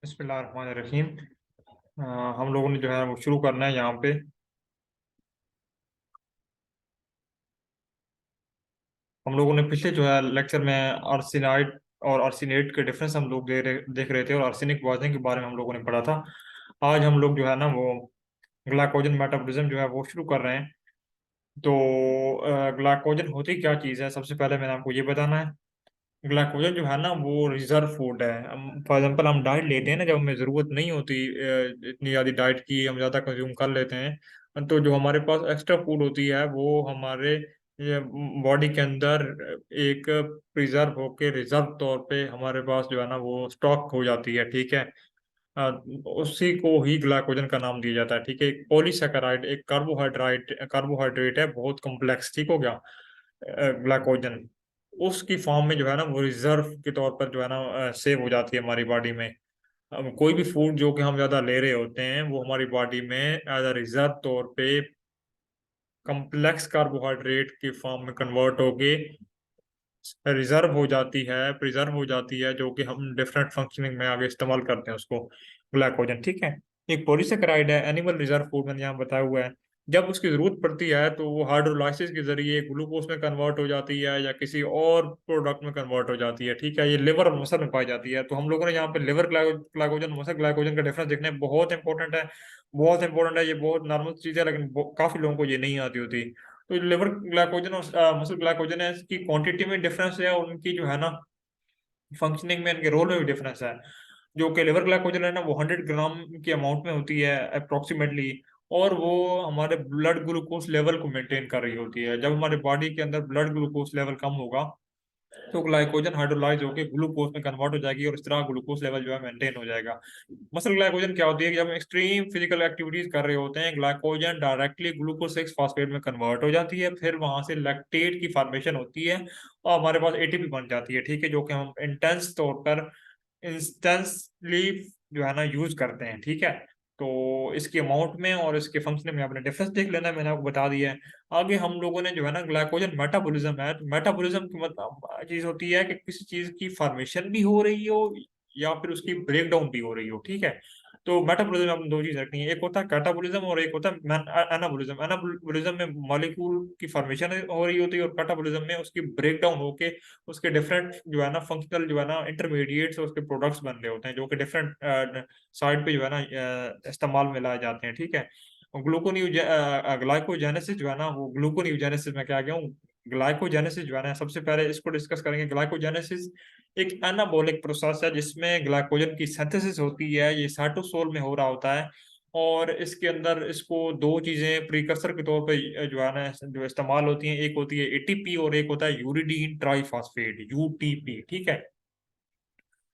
बिस्मिल्लाहिर्रहमानिर्रहीम। हम लोगों ने जो है वो शुरू करना है यहाँ पे। हम लोगों ने पिछले जो है लेक्चर में आर्सेनाइड और आर्सेनेट के डिफरेंस हम लोग देख रहे थे और आर्सेनिक पॉइजनिंग के बारे में हम लोगों ने पढ़ा था। आज हम लोग जो है ना वो ग्लाइकोजन मेटाबॉलिज्म जो है वो शुरू कर रहे हैं। तो ग्लाइकोजन होती क्या चीज़ है, सबसे पहले मैंने आपको ये बताना है। ग्लाइकोजन जो है ना वो रिजर्व फूड है। फॉर एग्जांपल हम डाइट लेते हैं ना, जब हमें ज़रूरत नहीं होती इतनी ज़्यादा डाइट की, हम ज़्यादा कंज्यूम कर लेते हैं, तो जो हमारे पास एक्स्ट्रा फूड होती है वो हमारे बॉडी के अंदर एक प्रिजर्व होके रिजर्व तौर पे हमारे पास जो है ना वो स्टॉक हो जाती है। ठीक है। अ, उसी को ही ग्लाइकोजन का नाम दिया जाता है। ठीक है। एक पॉलीसैकेराइड, एक कार्बोहाइड्रेट है, बहुत कॉम्प्लेक्स। ठीक हो गया। ग्लाइकोजन उसकी फॉर्म में जो है ना वो रिजर्व के तौर पर जो है ना सेव हो जाती है हमारी बॉडी में। अब कोई भी फूड जो कि हम ज्यादा ले रहे होते हैं वो हमारी बॉडी में एज अ रिजर्व तौर पे कॉम्प्लेक्स कार्बोहाइड्रेट की फॉर्म में कन्वर्ट होके रिजर्व हो जाती है, प्रिजर्व हो जाती है, जो कि हम डिफरेंट फंक्शनिंग में आगे इस्तेमाल करते हैं उसको, ग्लाइकोजन। ठीक है। एक पॉलीसेकेराइड है, एनिमल रिजर्व फूड मैंने यहाँ बताया हुआ है। जब उसकी जरूरत पड़ती है तो वो हाइड्रोलाइसिस के जरिए ग्लूकोज में कन्वर्ट हो जाती है या किसी और प्रोडक्ट में कन्वर्ट हो जाती है। ठीक है। ये लिवर और मसल में पाई जाती है। तो हम लोगों ने यहाँ पे लिवर ग्लाइकोजन, मसल ग्लाइकोजन का डिफरेंस देखना है, बहुत इंपॉर्टेंट है। बहुत इंपॉर्टेंट है, ये बहुत नॉर्मल चीज है, लेकिन काफी लोगों को ये नहीं आती होती। तो लिवर ग्लाइकोजन और मसल ग्लाइकोजन है, इसकी क्वांटिटी में डिफरेंस है और उनकी जो है ना फंक्शनिंग में, इनके रोल में भी डिफरेंस है। जो कि लिवर ग्लाइकोजन है ना वो 100 ग्राम की अमाउंट में होती है अप्रोक्सीमेटली, और वो हमारे ब्लड ग्लूकोज लेवल को मेंटेन कर रही होती है। जब हमारे बॉडी के अंदर ब्लड ग्लूकोज लेवल कम होगा तो ग्लाइकोजन हाइड्रोलाइज होकर ग्लूकोज में कन्वर्ट हो जाएगी और इस तरह ग्लूकोज लेवल जो है मेंटेन हो जाएगा। मसल ग्लाइकोजन क्या होती है कि जब हम एक्सट्रीम फिजिकल एक्टिविटीज कर रहे होते हैं, ग्लाइकोजन डायरेक्टली ग्लूकोज 6 फॉस्फेट में कन्वर्ट हो जाती है, फिर वहां से लैक्टेट की फॉर्मेशन होती है और हमारे पास एटीपी बन जाती है। ठीक है। जो कि हम इंटेंस तौर पर इंस्टेंसली जो है ना यूज करते हैं। ठीक है। तो इसके अमाउंट में और इसके फंक्शन में आपने डिफरेंस देख लेना है, मैंने आपको बता दिया है। आगे हम लोगों ने जो है ना ग्लाइकोजन मेटाबॉलिज्म है, तो मेटाबॉलिज्म की मतलब चीज होती है कि किसी चीज की फॉर्मेशन भी हो रही हो या फिर उसकी ब्रेक डाउन भी हो रही हो। ठीक है। तो मेटाबॉलिज्म में आपने दो चीज रखनी है, एक होता है कैटाबॉलिज्म और एक होता है एनाबॉलिज्म। एनाबॉलिज्म में मॉलिक्यूल की फॉर्मेशन हो रही होती है और कैटाबॉलिज्म में उसकी ब्रेक डाउन होके उसके डिफरेंट जो है ना फंक्शनल जो है ना इंटरमीडिएट्स और उसके प्रोडक्ट्स बन रहे होते हैं, जो कि डिफरेंट साइड पे जो है ना इस्तेमाल में लाए जाते हैं। ठीक है। ग्लूकोन्यूज ग्लाइकोजेनेसिस जो है ना वो ग्लूकोन्यूजेनेसिस में क्या गया हूँ, ग्लाइकोजेनेसिस जो है ना सबसे पहले इसको डिस्कस करेंगे। ग्लाइकोजेनेसिस एक एनाबॉलिक प्रोसेस है जिसमें ग्लाइकोजन की सिंथेसिस होती है, ये साइटोसोल में हो रहा होता है। और इसके अंदर इसको दो चीजें प्रीकर्सर के तौर पे जो है ना जो इस्तेमाल होती हैं, एक होती है एटीपी और एक होता है यूरिडीन ट्राइफॉस्फेट, यूटीपी। ठीक है।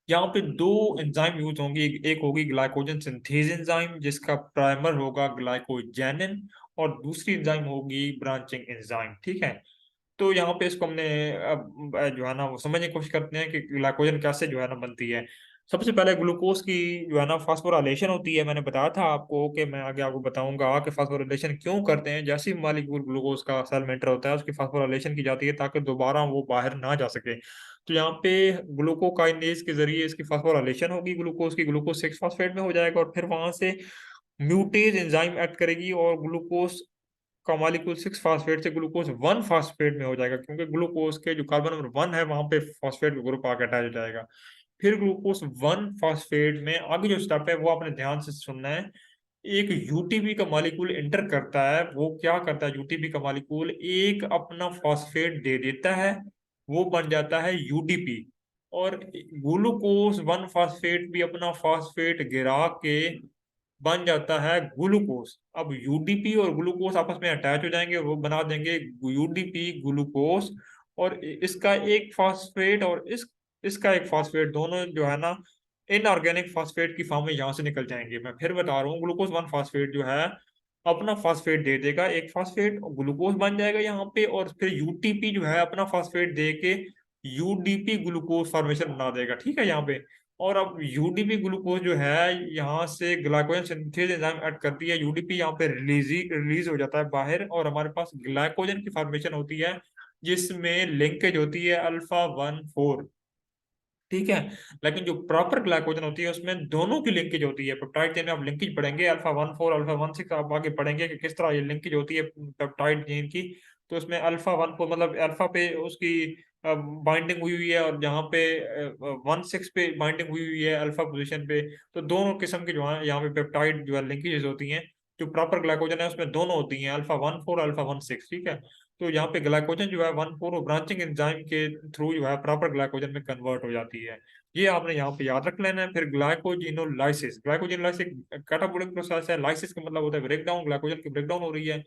यहाँ पे दो एंजाइम यूज होंगी, एक होगी ग्लाइकोजन सिंथेज एंजाइम जिसका प्राइमर होगा ग्लाइकोजेनिन, और दूसरी एंजाइम होगी ब्रांचिंग एंजाइम। ठीक है। तो यहाँ पे इसको हमने अब जो है ना वो समझने की कोशिश करते हैं कि ग्लाइकोजन कैसे जो है ना बनती है। सबसे पहले ग्लूकोज की जो है ना फास्फोराइलेशन होती है। मैंने बताया था आपको कि मैं आगे आपको बताऊंगा कि फास्फोराइलेशन क्यों करते हैं। जैसे ही मॉलिक्यूल ग्लूकोज का सेल में एंटर होता है उसकी फास्फोराइलेशन की जाती है ताकि दोबारा वो बाहर ना जा सके। तो यहाँ पे ग्लूकोकाइनेज के जरिए इसकी फास्फोराइलेशन होगी, ग्लूकोज की ग्लूकोज 6 फॉस्फेट में हो जाएगा और फिर वहां से म्यूटेज एंजाइम एक्ट करेगी और ग्लूकोज का मॉलिक्यूल 6 फॉस्फेट से ग्लूकोज 1 फॉस्फेट में हो जाएगा, क्योंकि ग्लूकोज के जो कार्बन नंबर 1 है वहां पे फॉस्फेट का ग्रुप आके अटैच हो जाएगा। फिर ग्लूकोज 1 फॉस्फेट में आगे जो स्टेप है वो आपने ध्यान से सुनना है। एक यूटीपी का मॉलिक्यूल इंटर करता है, वो क्या करता है, यूटीपी का मॉलिक्यूल एक अपना फॉस्फेट दे देता है, वो बन जाता है यूडीपी। और ग्लूकोज 1 फॉस्फेट भी अपना फॉस्फेट गिरा के बन जाता है ग्लूकोज। अब यूडीपी और ग्लूकोज आपस में अटैच हो जाएंगे, वो बना देंगे यूडीपी ग्लूकोज। और इसका एक फास्फेट और इसका एक फास्फेट, दोनों जो है ना इनऑर्गेनिक फास्फेट की फॉर्म में यहां से निकल जाएंगे। मैं फिर बता रहा हूँ, ग्लूकोज 1 फॉस्फेट जो है अपना फास्फेट दे देगा, एक फास्फेट ग्लूकोज बन जाएगा यहाँ पे, और फिर यूटीपी जो है अपना फास्फेट दे के यूडीपी ग्लूकोज फॉर्मेशन बना देगा। ठीक है यहाँ पे। और अब यूडीपी ग्लूकोज जो है यहाँ से ग्लाइकोजन सिंथेज एंजाइम ऐड करती है, यूडीपी यहाँ पे रिलीज हो जाता है बाहर और हमारे पास ग्लाइकोजन की फॉर्मेशन होती है जिसमें लिंकेज होती है अल्फा 1 4। ठीक है। लेकिन जो प्रॉपर ग्लाइकोजन होती है उसमें दोनों की लिंकेज होती है। पेप्टाइड चेन में आप लिंकेज पढ़ेंगे अल्फा 1 4 अल्फा 1 6, आप आगे पढ़ेंगे कि किस तरह ये लिंकेज होती है पेप्टाइड चेन की। तो उसमें अल्फा 1 4 मतलब अल्फा पे उसकी बाइंडिंग हुई हुई है, और जहाँ पे 1 6 पे बाइंडिंग हुई हुई है अल्फा पोजीशन पे। तो दोनों किस्म की जो है यहाँ पे पेप्टाइड जो है लिंकेजेस होती हैं। जो प्रॉपर ग्लाइकोजन है उसमें दोनों होती हैं, अल्फा 1 4 अल्फा 1 6, ठीक है। तो यहाँ पे ग्लाइकोजन जो है 1 4 ब्रांचिंग एंजाइम के थ्रू जो है प्रॉपर ग्लाइकोजन में कन्वर्ट हो जाती है। ये आपने यहाँ पे याद रख लेना है। फिर ग्लाइकोजिनोलाइसिस, ग्लाइकोजिनोलाइसिस कैटाबोलिक प्रोसेस है। लाइसिस का मतलब होता है ब्रेकडाउन, ग्लाइकोजन की ब्रेकडाउन हो रही है।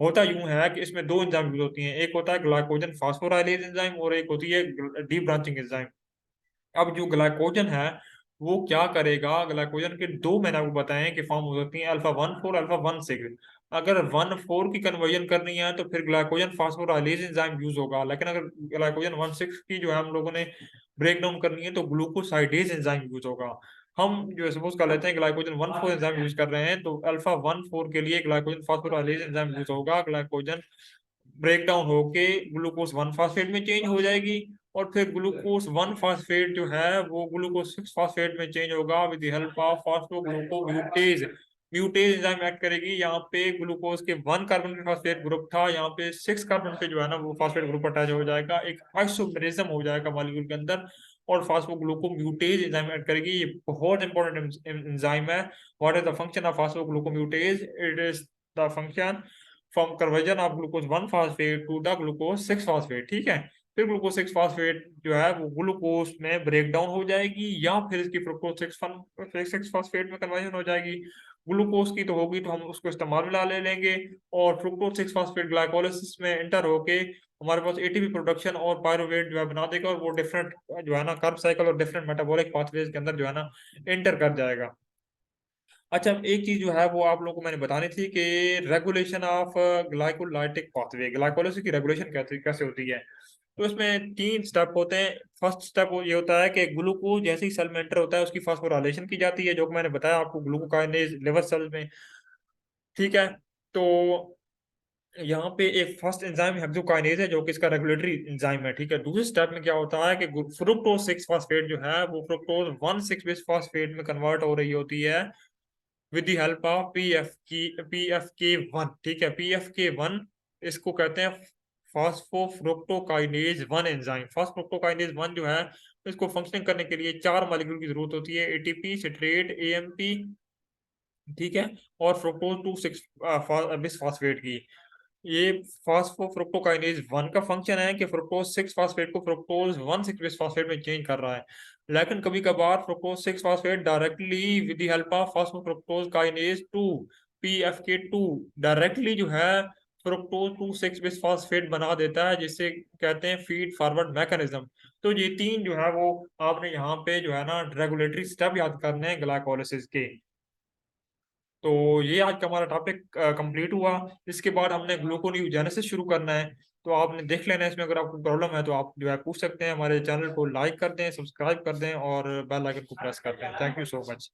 होता यूं है कि इसमें दो एंजाइम यूज होती हैं, एक होता है ग्लाइकोजन फास्फोराइलेज एंजाइम और एक होती है डी ब्रांचिंग एंजाइम। अब जो ग्लाइकोजन है वो क्या करेगा, ग्लाइकोजन के दो मैंने आपको बताए कि फॉर्म हो सकती है, अल्फा 1 4 अल्फा 1 6। अगर 1 4 की कन्वर्जन करनी है तो फिर ग्लाइकोजन फास्फोराइलेज एंजाइम यूज होगा, लेकिन अगर ग्लाइकोजन 1 6 की जो है हम लोगों ने ब्रेक डाउन करनी है तो ग्लूकोसाइडेज एंजाइम यूज होगा। हम जो सपोज कर लेते हैं ग्लाइकोजन 1 4 एंजाइम यूज कर रहे हैं, तो अल्फा 1 4 के लिए ग्लाइकोजन फास्फोराइलेज एंजाइम यूज होगा। ग्लाइकोजन ब्रेक डाउन होके ग्लूकोज 1 फास्फेट में चेंज हो जाएगी, और फिर ग्लूकोज 1 फास्फेट जो है वो ग्लूकोज 6 फास्फेट में चेंज होगा with the help of phosphoglucomutase. Mutase enzyme act करेगी। यहाँ पे ग्लूकोज के 1 कार्बन पे फास्फेट ग्रुप था, यहाँ पे 6 कार्बन पे जो है ना वो फास्फेट ग्रुप अटैच हो जाएगा, एक आइसोमेरिज्म हो जाएगा मॉलिक्यूल के अंदर, और फास्फोग्लूकोम्यूटेज एंजाइम एक्ट करेगी। ये बहुत इंपॉर्टेंट एंजाइम है। What is the function of phosphoglucomutase? It is the function from conversion of glucose 1 phosphate to the glucose 6 phosphate, ठीक है। फिर ग्लूकोज 6 फास्फेट जो है वो ग्लूकोज में ब्रेक डाउन हो जाएगी, या फिर इसकी फ्रुक्टोज 6 फास्फेट में कन्वर्जन हो जाएगी। ग्लूकोज की तो होगी तो हम उसको इस्तेमाल में ला ले लेंगे, और फ्रुक्टोज 6 फास्फेट ग्लाइकोलिसिस में इंटर होके हमारे पास एटीपी प्रोडक्शन और पायरुवेट जो है बना देगा, और वो डिफरेंट जो है ना कार्ब साइकिल और डिफरेंट मेटाबॉलिक पाथवेज के अंदर जो है ना एंटर कर जाएगा। अच्छा, एक चीज जो है वो आप लोगों को मैंने बतानी थी कि regulation of glycolytic pathway, glycolysis की रेगुलेशन कैसे कैसे होती है। तो इसमें 3 स्टेप होते हैं। फर्स्ट स्टेप ये होता है कि ग्लूकोज जैसे ही सेल में एंटर होता है उसकी फास्फोराइलेशन की जाती है, जो कि मैंने बताया आपको ग्लूकोकाइनेज लिवर सेल में, ठीक है। तो यहाँ पे एक फर्स्ट एंजाइम हेक्सोकाइनेज है जो कि इसका रेगुलेटरी एंजाइम है, ठीक है। दूसरे स्टेप में क्या होता है कि फ्रुक्टोज 6 फास्फेट जो है वो फ्रुक्टोज 1 6 फास्फेट में कन्वर्ट हो रही होती है with the help of P F के 1, ठीक है। पी एफ के 1 इसको कहते हैं फास्फोफ्रुक्टोकाइनेज 1 एंजाइम। फास्फोफ्रुक्टोकाइनेज 1 जो है इसको फंक्शनिंग करने के लिए 4 मॉलिक्यूल की जरूरत होती है, एटीपी, सिट्रेट, एएमपी, ठीक है, और फ्रुक्टोज 2 6 बिस फास्फेट की। ये फास्फोफ्रुक्टोकाइनेज 1 का फंक्शन है कि फ्रुक्टोज 6 फास्फेट को फ्रुक्टोज 1 6 बिस्फास्फेट में चेंज कर रहा है। लेकिन कभी कभार fructose 6 phosphate directly with the help of phosphofructokinase 2 PFK 2 directly जो है फ्रुक्टोज 2 6 बिस्फास्फेट बना देता है, जिससे कहते हैं फीड फॉरवर्ड मैकेनिज्म। तो ये तीन जो है वो आपने यहाँ पे जो है ना रेगुलेटरी स्टेप याद करने हैं ग्लाइकोलाइसिस के। तो ये आज का हमारा टॉपिक कंप्लीट हुआ। इसके बाद हमने ग्लूकोनियोजेनेसिस शुरू करना है। तो आपने देख लेना है, इसमें अगर आपको प्रॉब्लम है तो आप जो है पूछ सकते हैं। हमारे चैनल को लाइक कर दें, सब्सक्राइब कर दें और बेल आइकन को प्रेस कर दें। Thank you so much.